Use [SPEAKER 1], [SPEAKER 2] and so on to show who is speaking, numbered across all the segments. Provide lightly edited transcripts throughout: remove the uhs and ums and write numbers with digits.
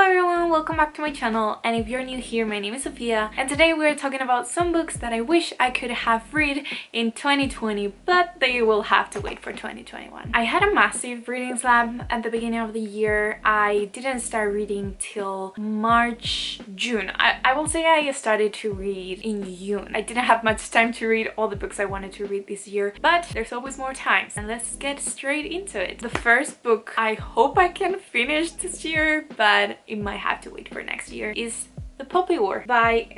[SPEAKER 1] everyone, welcome back to my channel, and if you're new here, my name is Sofia and today we're talking about some books that I wish I could have read in 2020 but they will have to wait for 2021. I had a massive reading slump at the beginning of the year. I didn't start reading till June. I will say I started to read in June. I didn't have much time to read all the books I wanted to read this year, but there's always more time, and let's get straight into it. The first book I hope I can finish this year, but it might have to wait for next year, is The Poppy War by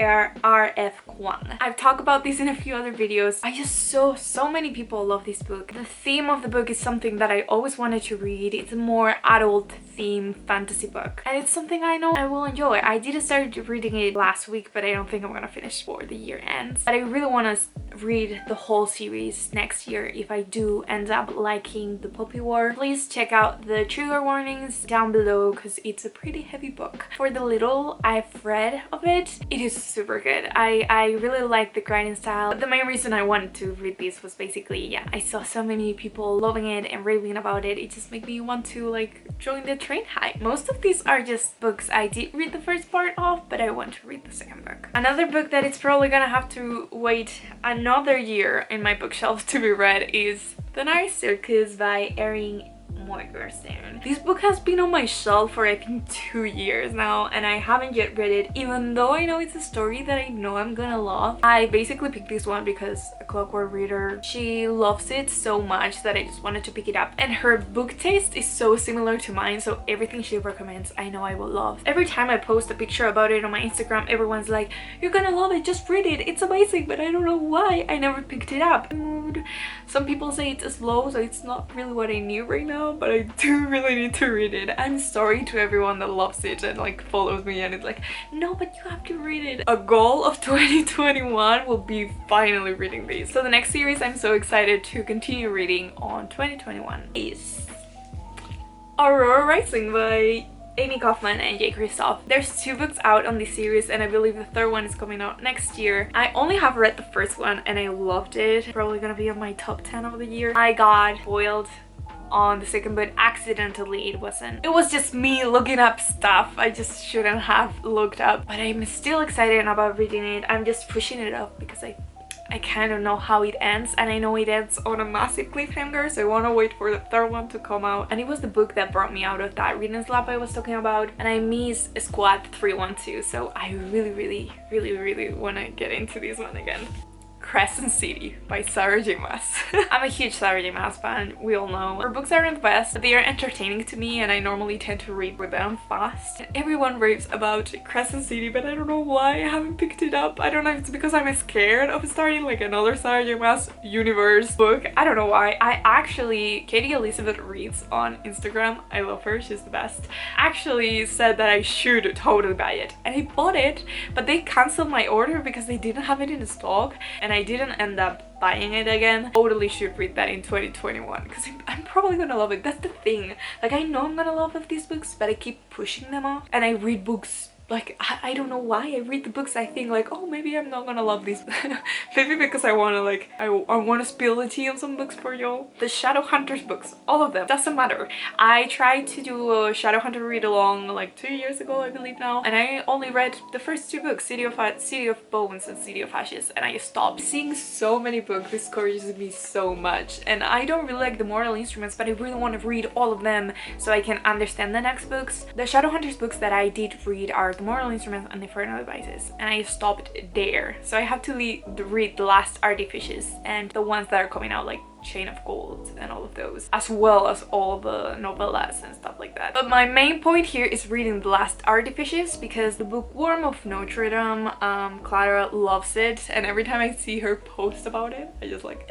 [SPEAKER 1] R.F. Kuang. I've talked about this in a few other videos. I just saw so many people love this book. The theme of the book is something that I always wanted to read. It's a more adult theme fantasy book, and it's something I know I will enjoy. I did start reading it last week, but I don't think I'm gonna finish before the year ends. But I really want to read the whole series next year if I do end up liking The Poppy War. Please check out the trigger warnings down below because it's a pretty heavy book. For the little I've read of it, it is super good. I really like the writing style. But the main reason I wanted to read this was basically, yeah, I saw so many people loving it and raving about it. It just made me want to like join the train hype. Most of these are just books I did read the first part of, but I want to read the second book. Another book that it's probably gonna have to wait another year in my bookshelf to be read is The Night Circus by Erin. This book has been on my shelf for I think 2 years now, and I haven't yet read it, even though I know it's a story that I know I'm gonna love. I basically picked this one because a Clockwork reader, she loves it so much that I just wanted to pick it up, and her book taste is so similar to mine, so everything she recommends I know I will love. Every time I post a picture about it on my Instagram, everyone's like, you're gonna love it, just read it, it's amazing, but I don't know why I never picked it up. Some people say it's slow, so it's not really what I need right now, but I do really need to read it. I'm sorry to everyone that loves it and like follows me and it's like, no, but you have to read it. A goal of 2021 will be finally reading this. So the next series I'm so excited to continue reading on 2021 is Aurora Rising by Amy Kaufman and Jay Kristoff. There's 2 books out on this series, and I believe the third one is coming out next year. I only have read the first one and I loved it. Probably gonna be on my top 10 of the year. I got spoiled on the second, but accidentally it wasn't. It was just me looking up stuff I just shouldn't have looked up. But I'm still excited about reading it. I'm just pushing it up because I kind of know how it ends, and I know it ends on a massive cliffhanger, so I want to wait for the third one to come out. And it was the book that brought me out of that reading slump I was talking about, and I miss Squad 312, so I really want to get into this one again. Crescent City by Sarah J. Maas. I'm a huge Sarah J. Maas fan, we all know. Her books aren't the best, but they are entertaining to me, and I normally tend to read with them fast. And everyone raves about Crescent City, but I don't know why I haven't picked it up. I don't know if it's because I'm scared of starting like another Sarah J. Maas universe book. I don't know why. Katie Elizabeth Reads on Instagram, I love her, she's the best, actually said that I should totally buy it. And I bought it, but they cancelled my order because they didn't have it in stock, and I didn't end up buying it again. Totally should read that in 2021 because I'm probably gonna love it. That's the thing. Like, I know I'm gonna love these books, but I keep pushing them off, and I read books like, I don't know why I read the books. I think like, oh, maybe I'm not gonna love these. Maybe because I want to like, I want to spill the tea on some books for y'all. The Shadowhunters books, all of them, doesn't matter. I tried to do a Shadowhunter read along like 2 years ago, I believe now, and I only read the first 2 books, City of Bones and City of Ashes, and I stopped. Seeing so many books discourages me so much, and I don't really like the Mortal Instruments, but I really want to read all of them so I can understand the next books. The Shadowhunters books that I did read are The Mortal Instruments and Infernal Devices, and I stopped there, so I have to read The Last Artifices and the ones that are coming out, like Chain of Gold and all of those, as well as all the novellas and stuff like that. But my main point here is reading The Last Artifices because the bookworm of Notre Dame, Clara, loves it, and every time I see her post about it, I just like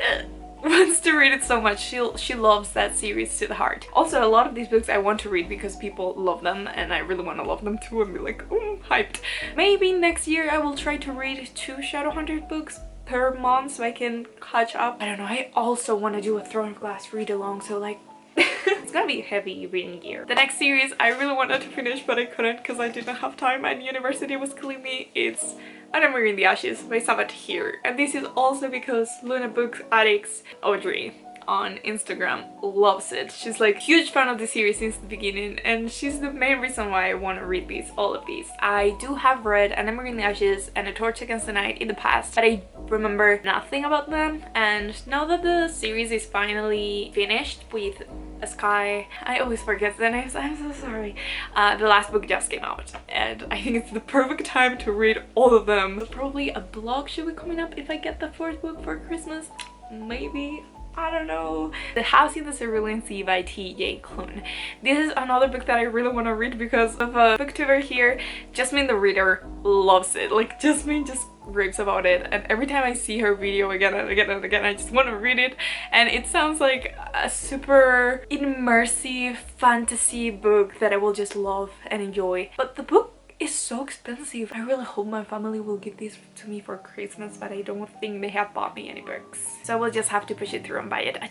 [SPEAKER 1] wants to read it so much. She loves that series to the heart. Also, a lot of these books I want to read because people love them, and I really want to love them too and be like, hyped. Maybe next year I will try to read 2 Shadowhunter books per month so I can catch up. I don't know, I also want to do a Throne of Glass read along, so like it's gonna be a heavy reading year. The next series I really wanted to finish, but I couldn't because I didn't have time and university was killing me. It's Ember in the Ashes by Sabat here, and this is also because Luna Books Addicts Audrey on Instagram loves it. She's like huge fan of the series since the beginning, and she's the main reason why I want to read all of these. I do have read An Ember in the Ashes and A Torch Against the Night in the past, but I remember nothing about them. And now that the series is finally finished with a Sky, I always forget the names, I'm so sorry. The last book just came out and I think it's the perfect time to read all of them. But probably a blog should be coming up if I get the 4th book for Christmas. Maybe, I don't know. The House in the Cerulean Sea by T.J. Klune. This is another book that I really want to read because of a booktuber here. Jasmine the reader loves it. Like, Jasmine just raves about it, and every time I see her video again and again and again, I just want to read it. And it sounds like a super immersive fantasy book that I will just love and enjoy. But the book is so expensive. I really hope my family will give this to me for Christmas, but I don't think they have bought me any books, so I will just have to push it through and buy it. I'm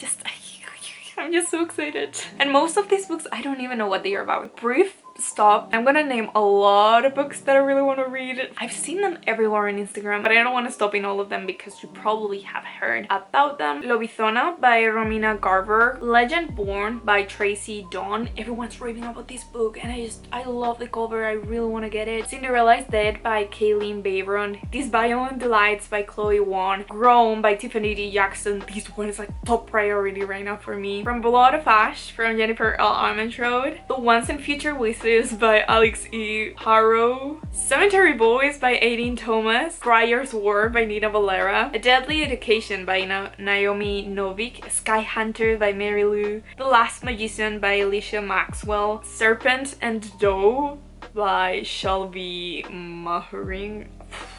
[SPEAKER 1] just so excited. And most of these books I don't even know what they are about. Brief stop. I'm gonna name a lot of books that I really want to read. I've seen them everywhere on Instagram, but I don't want to stop in all of them because you probably have heard about them. Lobizona by Romina Garber. Legenborn by Tracy Dawn. Everyone's raving about this book and I love the cover. I really want to get it. Cinderella is Dead by Kayleen Bayron. These Violent Delights by Chloe Wan. Grown by Tiffany D. Jackson. This one is like top priority right now for me. From Blood of Ash from Jennifer L. Armentrout. The Once and Future Wishes by Alex E. Harrow. Cemetery Boys by Aideen Thomas. Friar's War by Nina Valera. A Deadly Education by Naomi Novik. ShadowHunter by Mary Lou. The Last Magician by Alicia Maxwell. Serpent and Doe by Shelby Mahering.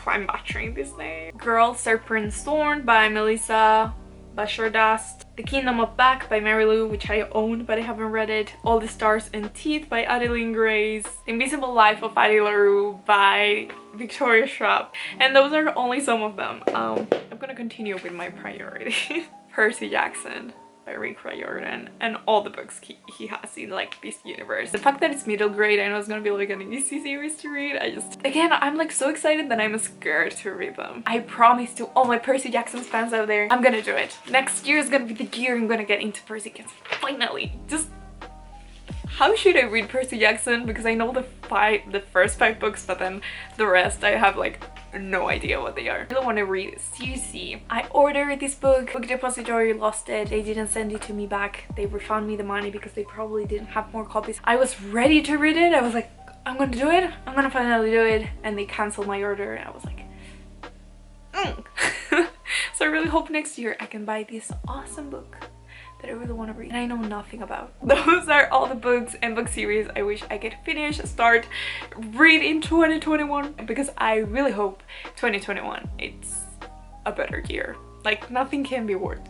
[SPEAKER 1] I'm butchering this name. Girl Serpent's Thorn by Melissa Bashardast. The Kingdom of Back by Mary Lou, which I own but I haven't read it. All the Stars and Teeth by Adeline Grace. The Invisible Life of Addie LaRue by Victoria Schrapp. And those are only some of them. I'm gonna continue with my priority. Percy Jackson by Rick Riordan, and all the books he has in like this universe. The fact that it's middle grade, I know it's gonna be like an easy series to read. Again, I'm like so excited that I'm scared to read them. I promise to all my Percy Jackson fans out there, I'm gonna do it. Next year is gonna be the year I'm gonna get into Percy Jackson. Finally. Just how should I read Percy Jackson? Because I know the first 5 books, but then the rest I have like no idea what they are. I really want to read CC. I ordered this book. Book Depository lost it. They didn't send it to me back. They refunded me the money because they probably didn't have more copies. I was ready to read it. I was like, I'm gonna do it. I'm gonna finally do it. And they canceled my order and I was like, So I really hope next year I can buy this awesome book that I really want to read and I know nothing about. Those are all the books and book series I wish I could finish, start, read in 2021, because I really hope 2021 it's a better year. Like, nothing can be worse.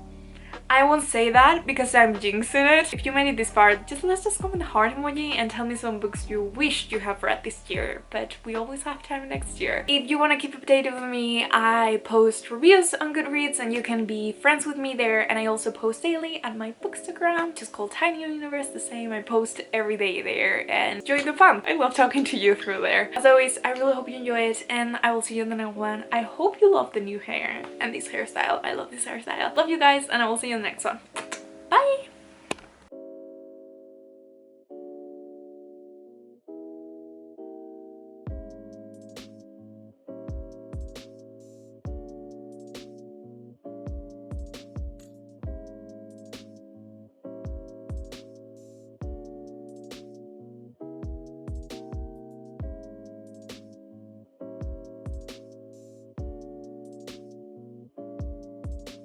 [SPEAKER 1] I won't say that because I'm jinxing it. If you made it this far, let's just comment the heart emoji and tell me some books you wish you have read this year, but we always have time next year. If you want to keep updated with me, I post reviews on Goodreads and you can be friends with me there, and I also post daily at my bookstagram, which is called TinyOwnUniverse, the same. I post every day there and join the fun. I love talking to you through there. As always, I really hope you enjoy it and I will see you in the next one. I hope you love the new hair and this hairstyle. I love this hairstyle. Love you guys and I will see you in the next one. Bye!